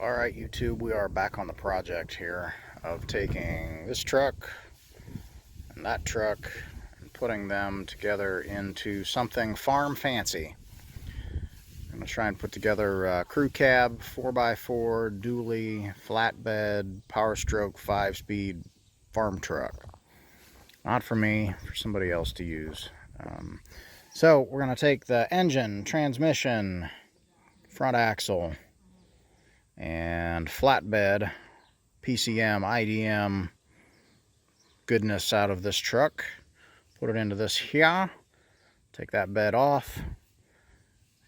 Alright YouTube, we are back on the project here of taking this truck and that truck and putting them together into something farm fancy. I'm going to try and put together a crew cab, 4x4, dually, flatbed, power stroke, 5-speed farm truck. Not for me, for somebody else to use. So we're going to take the engine, transmission, front axle, and flatbed, PCM, IDM goodness out of this truck, put it into this here, take that bed off,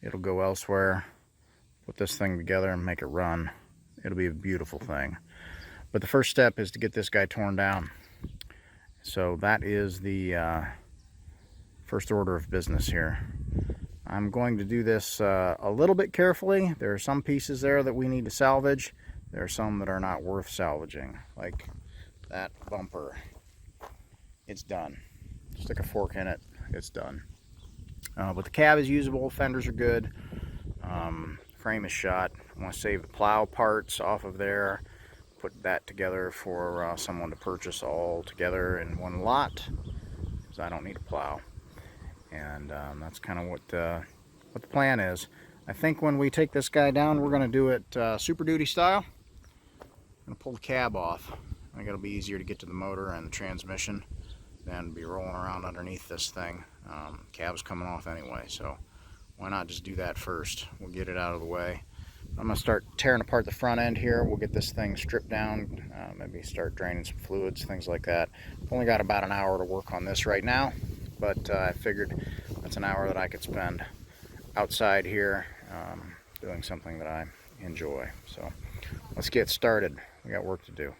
it'll go elsewhere, put this thing together and make it run. It'll be a beautiful thing. But the first step is to get this guy torn down. So that is the first order of business here. I'm going to do this a little bit carefully. There are some pieces there that we need to salvage. There are some that are not worth salvaging, like that bumper. It's done. Stick a fork in it, it's done. But the cab is usable, fenders are good, frame is shot. I want to save the plow parts off of there, put that together for someone to purchase all together in one lot, because I don't need a plow. And that's kind of what the plan is. I think when we take this guy down, we're going to do it Super Duty style. I'm going to pull the cab off. I think it'll be easier to get to the motor and the transmission than be rolling around underneath this thing. Cab's coming off anyway, so why not just do that first? We'll get it out of the way. I'm going to start tearing apart the front end here. We'll get this thing stripped down, maybe start draining some fluids, things like that. I've only got about an hour to work on this right now, but I figured that's an hour that I could spend outside here doing something that I enjoy. So let's get started. We got work to do.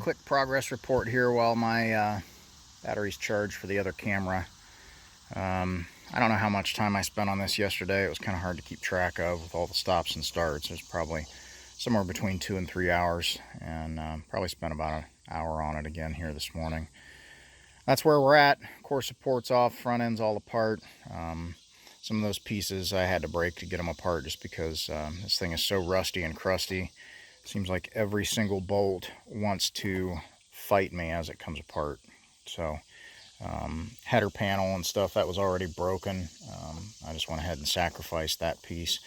quick progress report here while my battery's charged for the other camera. I don't know how much time I spent on this yesterday. It was kind of hard to keep track of with all the stops and starts. There's probably somewhere between 2 and 3 hours, and probably spent about an hour on it again here this morning. That's where we're at. Core support's off, front end's all apart. Some of those pieces I had to break to get them apart just because this thing is so rusty and crusty. Seems like every single bolt wants to fight me as it comes apart. So header panel and stuff, that was already broken. I just went ahead and sacrificed that piece.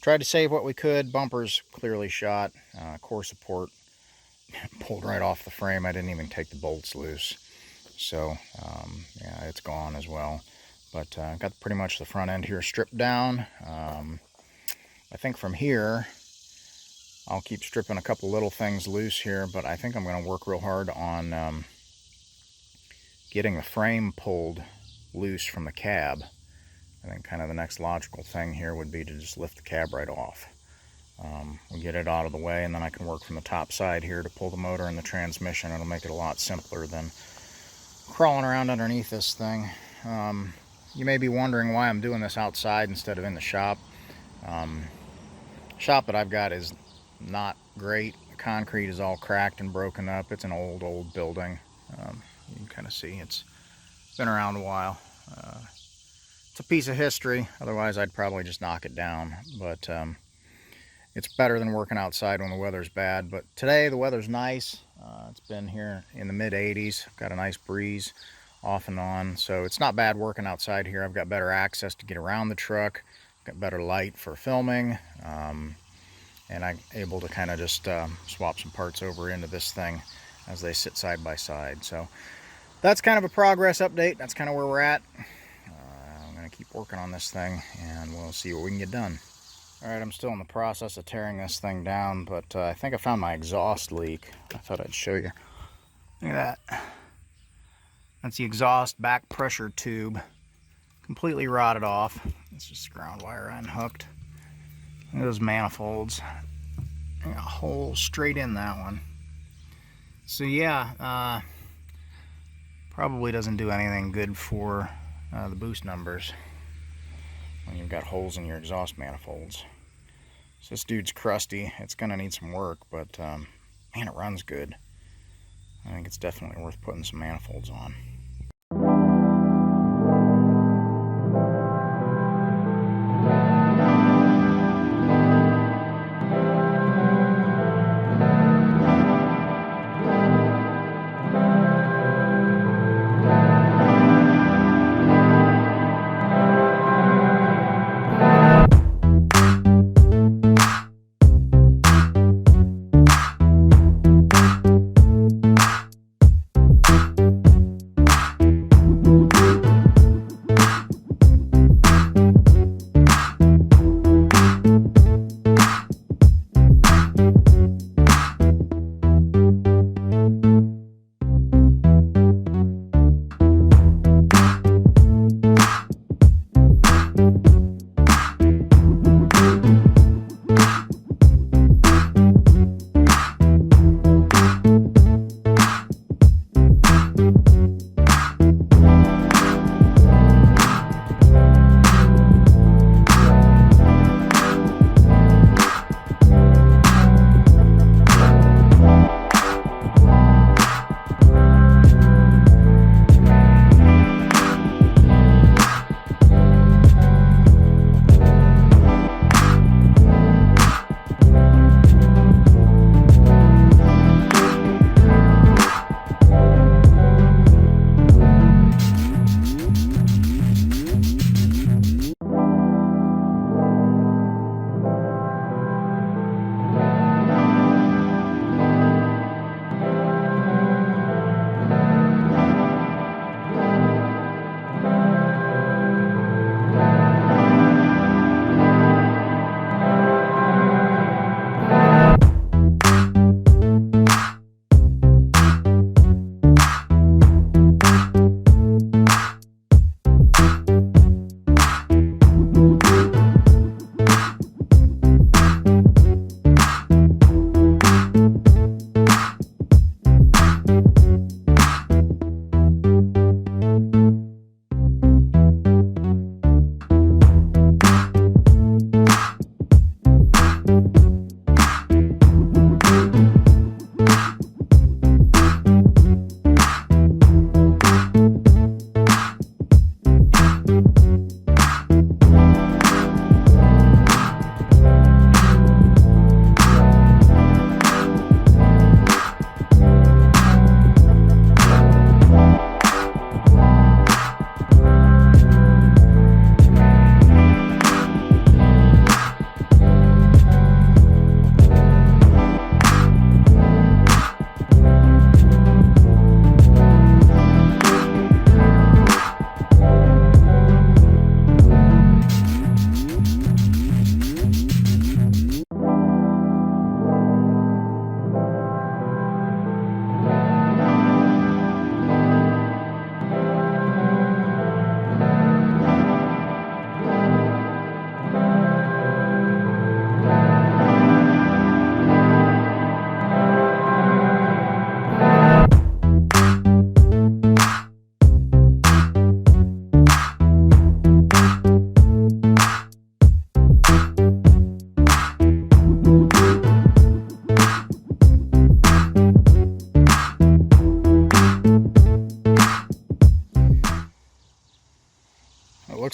Tried to save what we could. Bumpers clearly shot. Core support pulled right off the frame. I didn't even take the bolts loose. So yeah, it's gone as well. But got pretty much the front end here stripped down. I think from here I'll keep stripping a couple little things loose here, but I think I'm going to work real hard on getting the frame pulled loose from the cab. I think kind of the next logical thing here would be to just lift the cab right off. We'll get it out of the way, and then I can work from the top side here to pull the motor and the transmission. It'll make it a lot simpler than crawling around underneath this thing. You may be wondering why I'm doing this outside instead of in the shop. Shop that I've got is not great. The concrete is all cracked and broken up. It's an old building. You can kind of see it's been around a while. It's a piece of history. Otherwise I'd probably just knock it down. But it's better than working outside when the weather's bad. But today the weather's nice. It's been here in the mid 80s. Got a nice breeze off and on, so it's not bad working outside here. I've got better access to get around the truck, got better light for filming, and I'm able to kind of just swap some parts over into this thing as they sit side by side. So that's kind of a progress update. That's kind of where we're at. I'm going to keep working on this thing, and we'll see what we can get done. All right, I'm still in the process of tearing this thing down, but I think I found my exhaust leak. I thought I'd show you. Look at that. That's the exhaust back pressure tube. Completely rotted off. It's just ground wire unhooked. Look at those manifolds. I got a hole straight in that one. So yeah, probably doesn't do anything good for the boost numbers when you've got holes in your exhaust manifolds. So this dude's crusty. It's gonna need some work, but man, it runs good. I think it's definitely worth putting some manifolds on.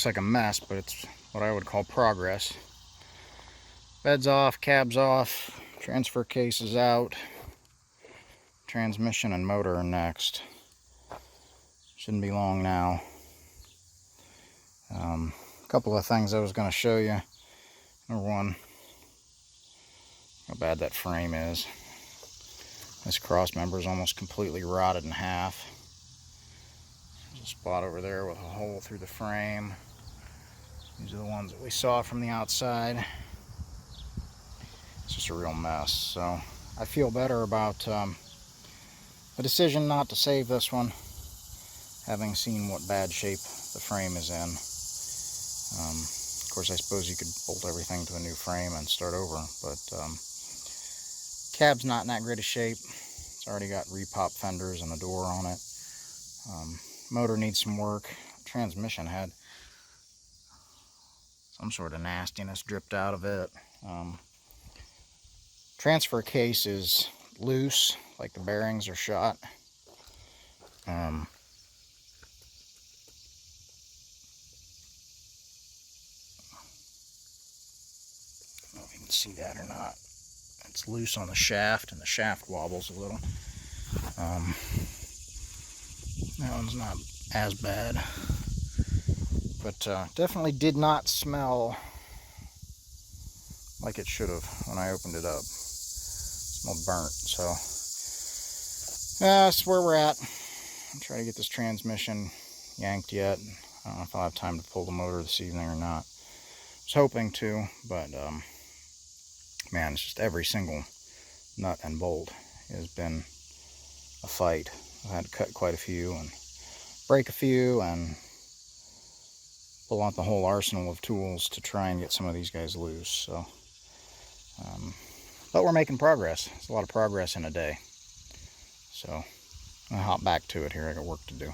looks like a mess, but it's what I would call progress. Bed's off, cab's off, transfer case is out, transmission and motor are next. Shouldn't be long now. A couple of things I was going to show you. Number one, how bad that frame is. This cross member is almost completely rotted in half. There's a spot over there with a hole through the frame. These are the ones that we saw from the outside. It's just a real mess. So I feel better about the decision not to save this one, having seen what bad shape the frame is in. Of course, I suppose you could bolt everything to a new frame and start over, but cab's not in that great a shape. It's already got repop fenders and a door on it. Motor needs some work. Transmission had some sort of nastiness dripped out of it. Transfer case is loose, like the bearings are shot. I don't know if you can see that or not. It's loose on the shaft, and the shaft wobbles a little. That one's not as bad, but definitely did not smell like it should have when I opened it up. It smelled burnt, so that's where we're at. I'm trying to get this transmission yanked yet. I don't know if I'll have time to pull the motor this evening or not. I was hoping to, but man, it's just every single nut and bolt has been a fight. I've had to cut quite a few and break a few and pull out the whole arsenal of tools to try and get some of these guys loose. So, but we're making progress. It's a lot of progress in a day. So I'll hop back to it here. I got work to do.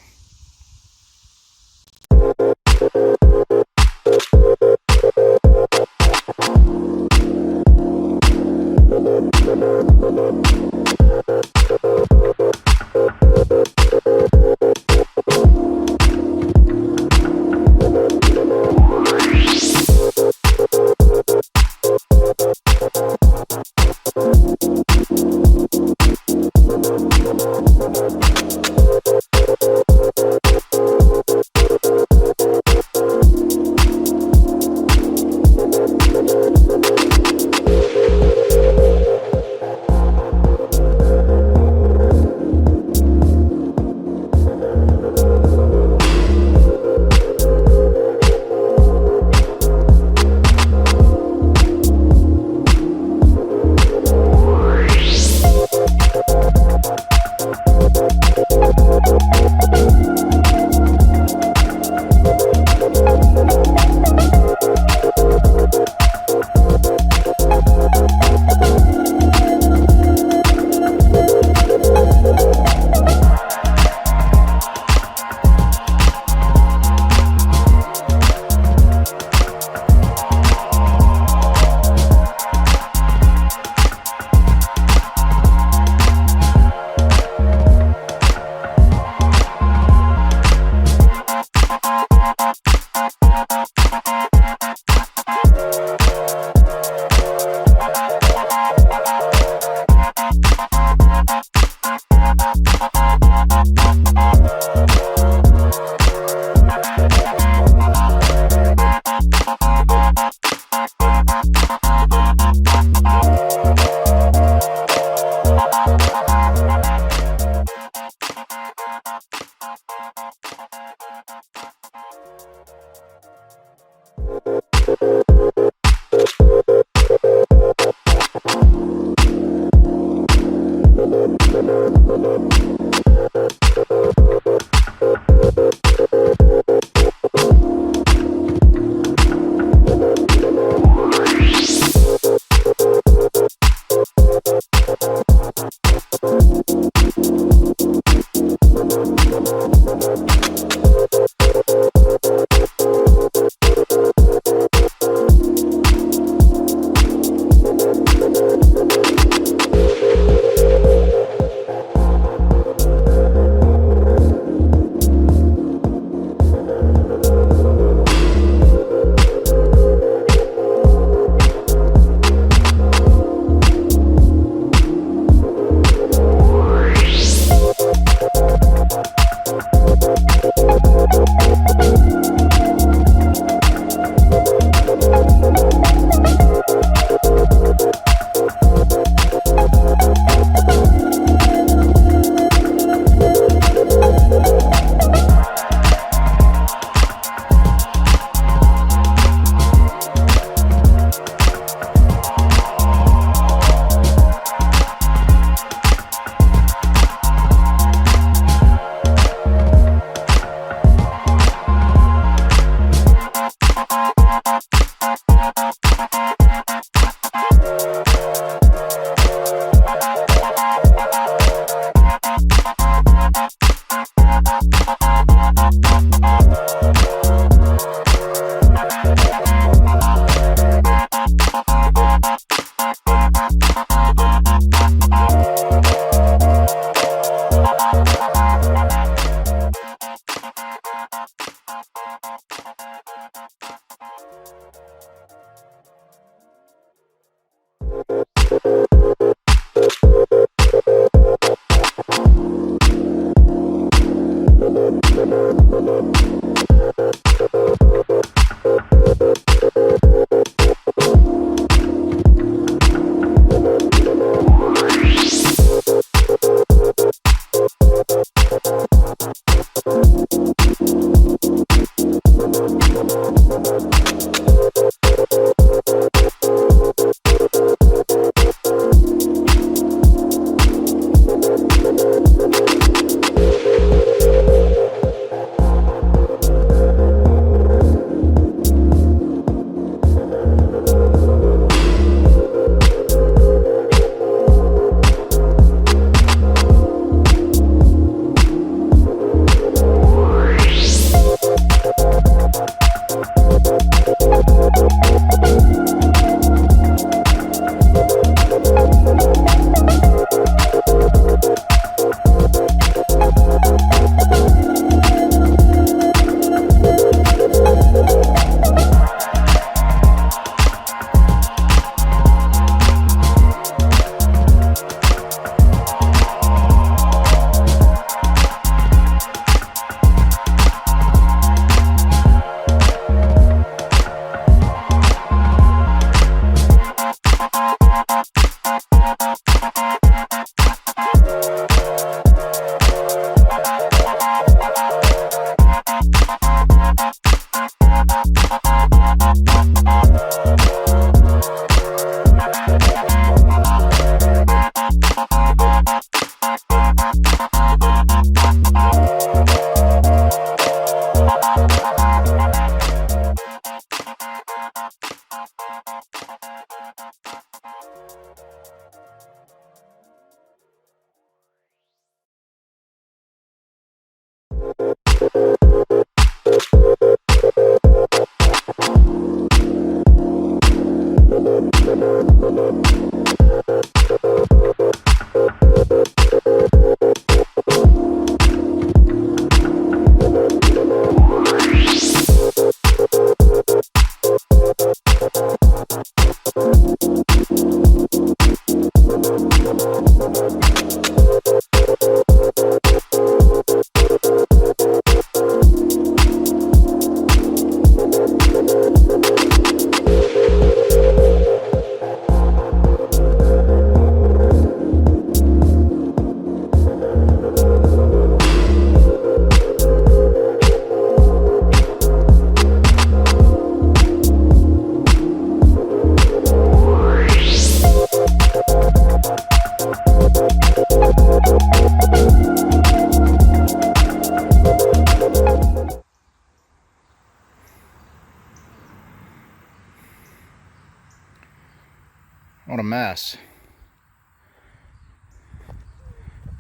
mess.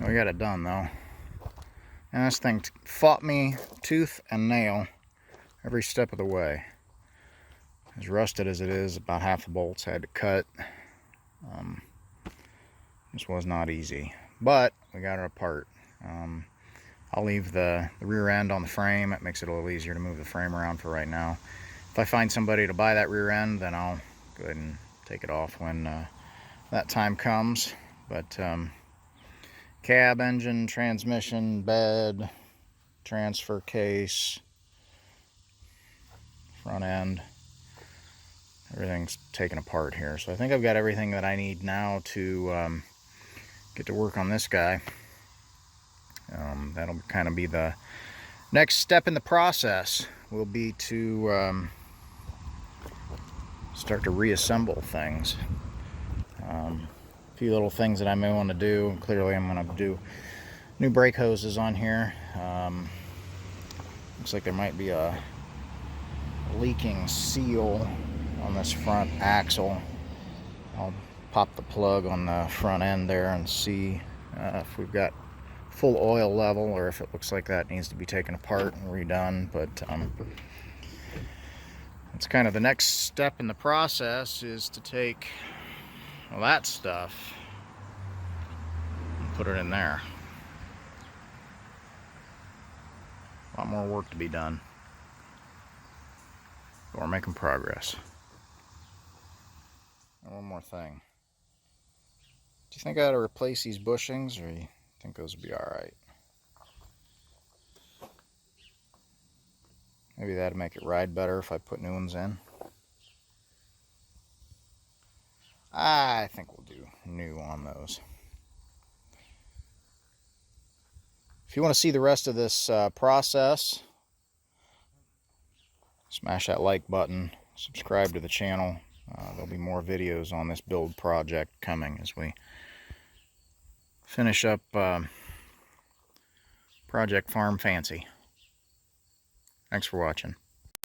We got it done though. And this thing fought me tooth and nail every step of the way. As rusted as it is, about half the bolts had to cut. This was not easy, but we got it apart. I'll leave the rear end on the frame. It makes it a little easier to move the frame around for right now. If I find somebody to buy that rear end, then I'll go ahead and take it off when that time comes. But cab, engine, transmission, bed, transfer case, front end, everything's taken apart here. So I think I've got everything that I need now to get to work on this guy. That'll kind of be the next step in the process, will be to start to reassemble things. A few little things that I may want to do. Clearly I'm going to do new brake hoses on here. Looks like there might be a leaking seal on this front axle. I'll pop the plug on the front end there and see if we've got full oil level, or if it looks like that needs to be taken apart and redone. But it's kind of the next step in the process, is to take all that stuff and put it in there. A lot more work to be done, but we're making progress. And one more thing. Do you think I ought to replace these bushings, or you think those would be alright? Maybe that'd make it ride better if I put new ones in. I think we'll do new on those. If you want to see the rest of this process, smash that like button, subscribe to the channel. There'll be more videos on this build project coming as we finish up Project Farm Fancy. Thanks for watching.